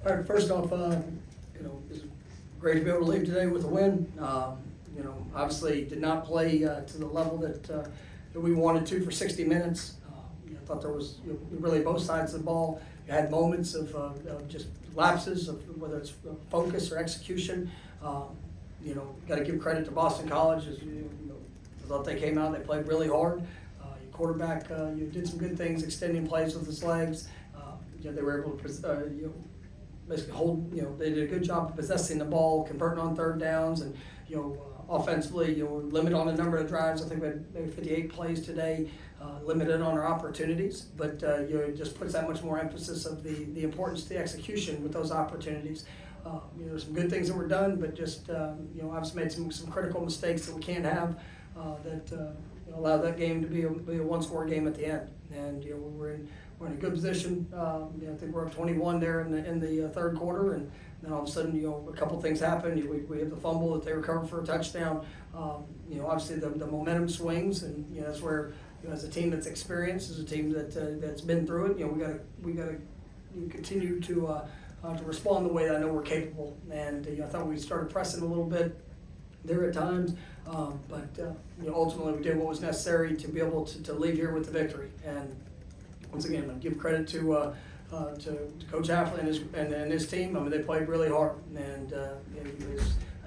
All right, first off, it's great to be able to leave today with a win. Obviously did not play to the level that we wanted to for 60 minutes. I thought there was really both sides of the ball. You had moments of just lapses of whether it's focus or execution. Got to give credit to Boston College. I thought they came out, they played really hard. Your quarterback, did some good things, extending plays with his legs. They were able to basically hold. They did a good job of possessing the ball, converting on third downs, and offensively, limit on the number of drives. I think we had maybe 58 plays today, limited on our opportunities, but it just puts that much more emphasis of the importance of the execution with those opportunities. There's some good things that were done, but just obviously made some critical mistakes that we can't have that allowed that game to be a one-score game at the end. And we're in a good position. I think we're up 21 there in the third quarter, and then all of a sudden, a couple things happen. We have the fumble that they recovered for a touchdown. Obviously the momentum swings, and that's where as a team that's experienced, as a team that's been through it, we got to continue to respond the way that I know we're capable. And I thought we started pressing a little bit there at times, but ultimately we did what was necessary to be able to leave here with the victory. And once again, I give credit to Coach Affley and his team. I mean, they played really hard, and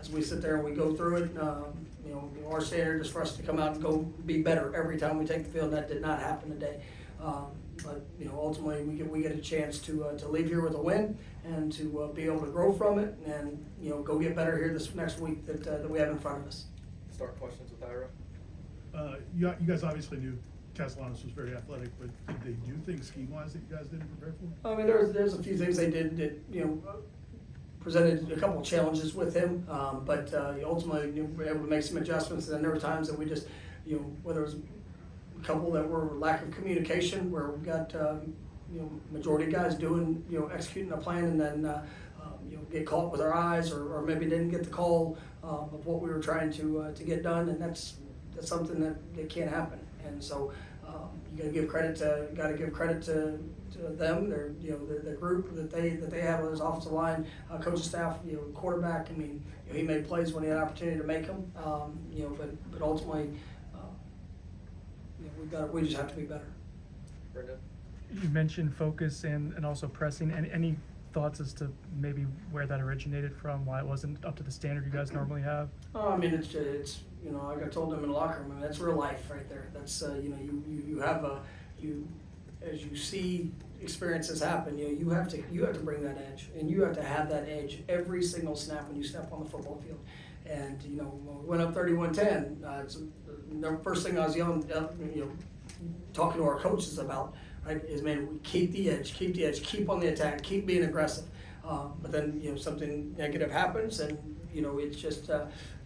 as we sit there and we go through it, our standard is for us to come out and go be better every time we take the field. That did not happen today, but ultimately we get a chance to leave here with a win and to be able to grow from it and go get better here this next week that we have in front of us. Start questions with Ira. You guys obviously knew Castellanos was very athletic, but did they do things scheme-wise that you guys didn't prepare for? I mean, there's a few things they did that presented a couple of challenges with him, but ultimately we were able to make some adjustments. And then there were times that we just, whether it was a couple that were lack of communication, where we got majority of guys doing executing a plan, and then get caught with our eyes, or maybe didn't get the call of what we were trying to get done, and that's something that can't happen. And so you got to give credit to them. They're the group that they have with his offensive line, coaching staff, quarterback. I mean, he made plays when he had opportunity to make them. But ultimately, we just have to be better. Brendan? You mentioned focus and also pressing. Any thoughts as to maybe where that originated from? Why it wasn't up to the standard you guys normally have? I mean, it's like I told them in the locker room. I mean, that's real life right there. That's you have as you see experiences happen. You have to bring that edge, and you have to have that edge every single snap when you step on the football field. And when we went up 31-10. The first thing I was yelling, talking to our coaches about, right, is man, we keep the edge, keep on the attack, keep being aggressive. But then something negative happens, and it's just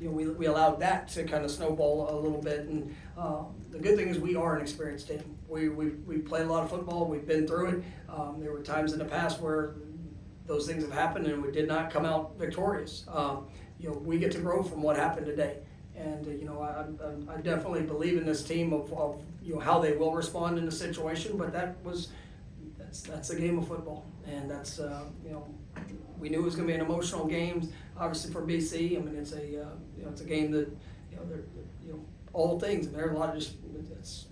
we allowed that to kind of snowball a little bit. And the good thing is we are an experienced team. We played a lot of football. We've been through it. There were times in the past where those things have happened and we did not come out victorious. We get to grow from what happened today. And I definitely believe in this team of how they will respond in a situation. But that's a game of football, and that's we knew it was going to be an emotional game. Obviously for BC, I mean it's a game that they're all things, and there's it's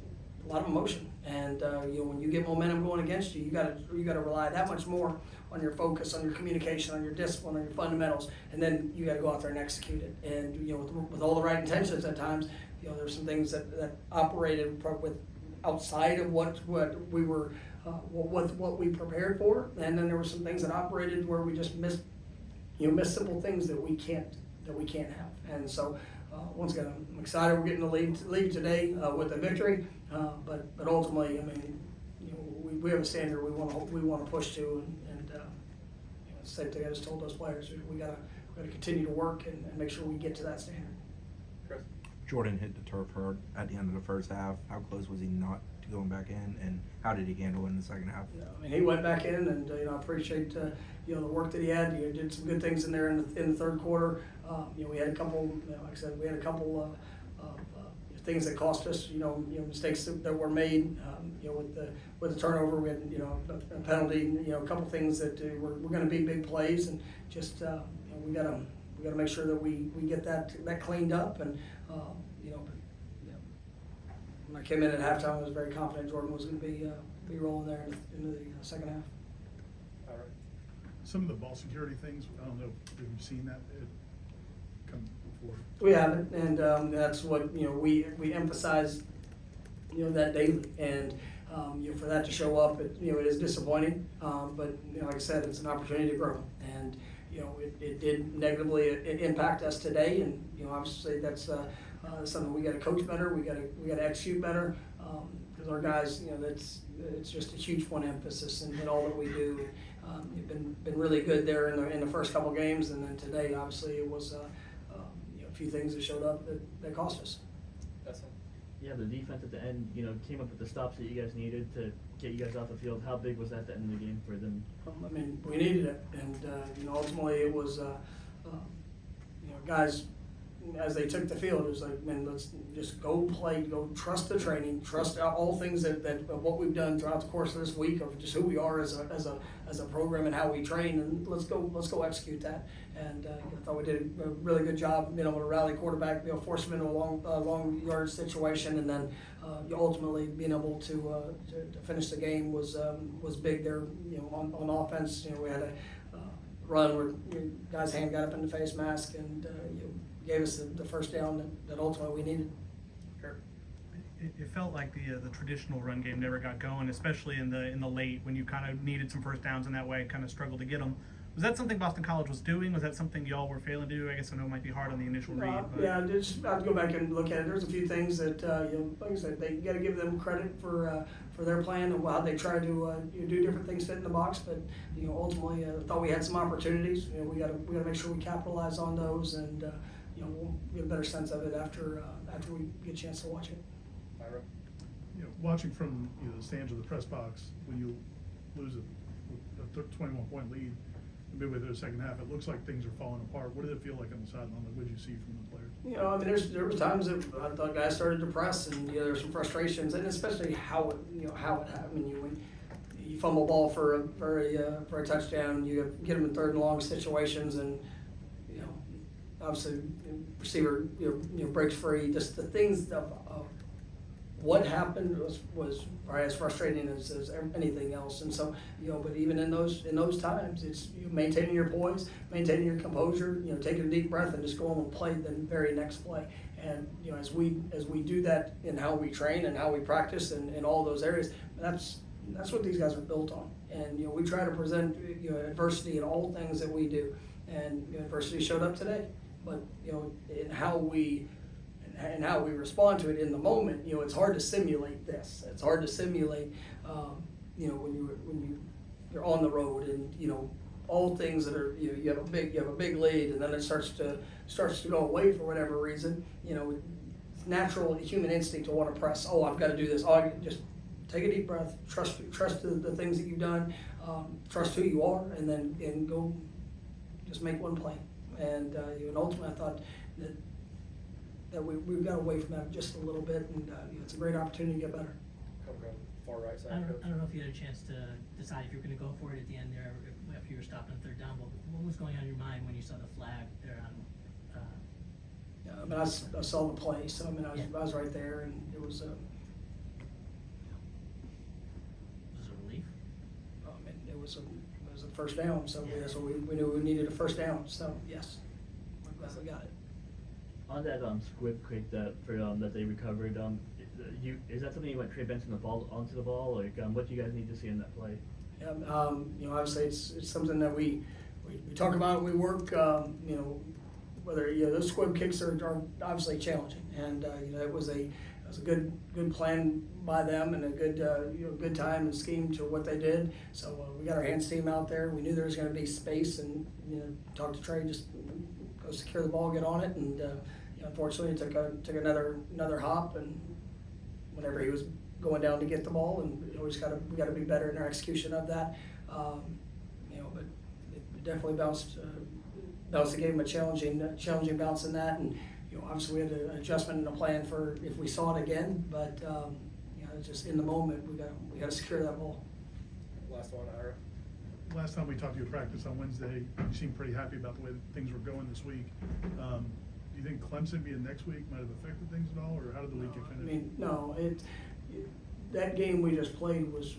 a lot of emotion. And when you get momentum going against you, you got to rely that much more on your focus, on your communication, on your discipline, on your fundamentals, and then you got to go out there and execute it. And with all the right intentions at times, there's some things that operated with outside of what we were what we prepared for, and then there were some things that operated where we just missed simple things that we can't have. And so once again, I'm excited we're getting the lead today with a victory, but ultimately, I mean, we have a standard we want to push to, and same thing I just told those players, we got to continue to work and make sure we get to that standard. Chris? Jordan hit the turf hurt at the end of the first half. How close was he not to going back in, and how did he handle it in the second half? Yeah, I mean, he went back in, and I appreciate the work that he had. He did some good things in there in the third quarter. We had a couple, like I said, things that cost us, mistakes that were made, with the turnover, we had, a penalty, a couple things that were going to be big plays, and just, we gotta make sure that we get that cleaned up, and, when I came in at halftime, I was very confident Jordan was going to be rolling there into the second half. All right. Some of the ball security things, I don't know, have you seen that come before? We haven't, and that's what, we emphasize, that daily, and, for that to show up, it is disappointing, but, like I said, it's an opportunity to grow, and, it did negatively impact us today, and, obviously that's something we gotta coach better, we gotta execute better, because our guys, it's just a huge point of emphasis in all that we do. You've been really good there in the first couple games, and then today, obviously, it was a few things that showed up that cost us. That's it. Yeah, the defense at the end, came up with the stops that you guys needed to get you guys off the field. How big was that at the end of the game for them? I mean, we needed it, and ultimately it was, guys, as they took the field, it was like, man, let's just go play, go trust the training, trust all things that of what we've done throughout the course of this week, of just who we are as a program and how we train, and let's go execute that. And I thought we did a really good job being able to rally quarterback, force him into a long yard situation, and then ultimately being able to finish the game was big there. On offense, we had a run where guy's hand got up in the face mask, and gave us the first down that ultimately we needed. Kurt? It felt like the traditional run game never got going, especially in the late when you kind of needed some first downs in that way, kind of struggled to get them. Was that something Boston College was doing? Was that something y'all were failing to do? I guess I know it might be hard on the initial read. But. Yeah, I'd go back and look at it. There's a few things that like I said, you got to give them credit for their plan and how they try to do different things, fit in the box. But ultimately, I thought we had some opportunities. We got to make sure we capitalize on those, and we'll get a better sense of it after we get a chance to watch it. Ira? Watching from the stands of the press box, when you lose a 21-point lead midway through the second half, it looks like things are falling apart. What did it feel like on the sideline? What did you see from the players? I mean, there was times that I thought guys started to press, and there were some frustrations, and especially how it happened. When you fumble ball for a touchdown, you get them in third and long situations, and obviously receiver breaks free. Just the things of what happened was probably as frustrating as anything else. And so but even in those times, it's maintaining your poise, maintaining your composure, taking a deep breath and just going and play the very next play. And as we do that in how we train and how we practice and in all those areas, that's what these guys are built on. And we try to present adversity in all things that we do, and adversity showed up today. But in how we respond to it in the moment, it's hard to simulate this. It's hard to simulate, when you're on the road and all things that are you have a big lead, and then it starts to go away for whatever reason. It's natural human instinct to want to press. Oh, I've got to do this. Oh, just take a deep breath. Trust the things that you've done. Trust who you are, and then go. Just make one play. And ultimately, I thought that we've got away from that just a little bit, and it's a great opportunity to get better. Come go far right I side, don't, coach. I don't know if you had a chance to decide if you were going to go for it at the end there after you were stopping on third down, but what was going on in your mind when you saw the flag there on? I mean, I saw the play, so I mean, I was right there, and it was. Was it a relief? It was a first down, so Yeah. so we knew we needed a first down. So yes, we're glad we got it. On that squib kick that they recovered, is that something you want Trey Benson to fall onto the ball? Like, what do you guys need to see in that play? Yeah, obviously it's something that we talk about. We work. Whether those squib kicks are obviously challenging, and it was a good plan by them, and a good time and scheme to what they did. So we got our hands team out there. We knew there was going to be space, and talked to Trey, just go secure the ball, get on it, and unfortunately it took another hop, and whenever he was going down to get the ball, and we got to be better in our execution of that. But it definitely bounced the game, a challenging bounce in that, and you know, obviously we had an adjustment in the plan for if we saw it again, but, you know, just in the moment, we gotta secure that ball. Last one, Ira. Last time we talked to you at practice on Wednesday, you seemed pretty happy about the way that things were going this week. Do you think Clemson being next week might have affected things at all, or how did the week get I finished? mean, no, that game we just played was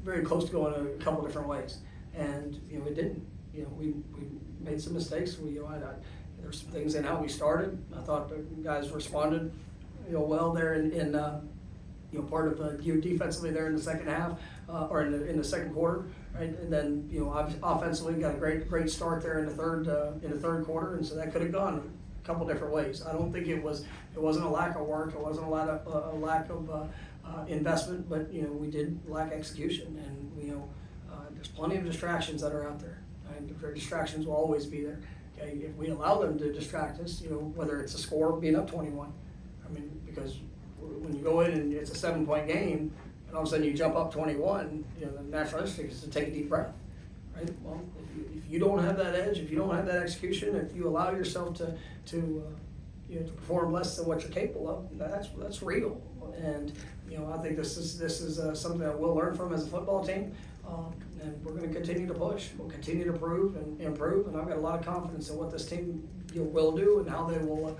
very close to going a couple different ways. And, you know, it didn't. You know, we made some mistakes. There's some things in how we started. I thought the guys responded, you know, well there in you know, part of defensively there in the second half, or in the second quarter, right? And then, you know, offensively got a great start there in the third quarter, and so that could have gone a couple different ways. I don't think it wasn't a lack of work, it wasn't a lack of investment, but, you know, we did lack execution, and, you know, there's plenty of distractions that are out there, and distractions will always be there. Okay, if we allow them to distract us, you know, whether it's a score being up 21, I mean, because when you go in and it's a 7-point game, and all of a sudden you jump up 21, you know, the natural instinct is to take a deep breath, right? Well, if you don't have that edge, if you don't have that execution, if you allow yourself to you know, to perform less than what you're capable of, that's real. And, you know, I think this is something that we'll learn from as a football team, and we're going to continue to push. We'll continue to prove and improve, and I've got a lot of confidence in what this team, you know, will do and how they will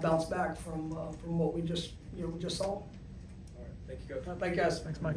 bounce back from what we just saw. All right, thank you, Coach. Thank you, guys. Thanks, Mike.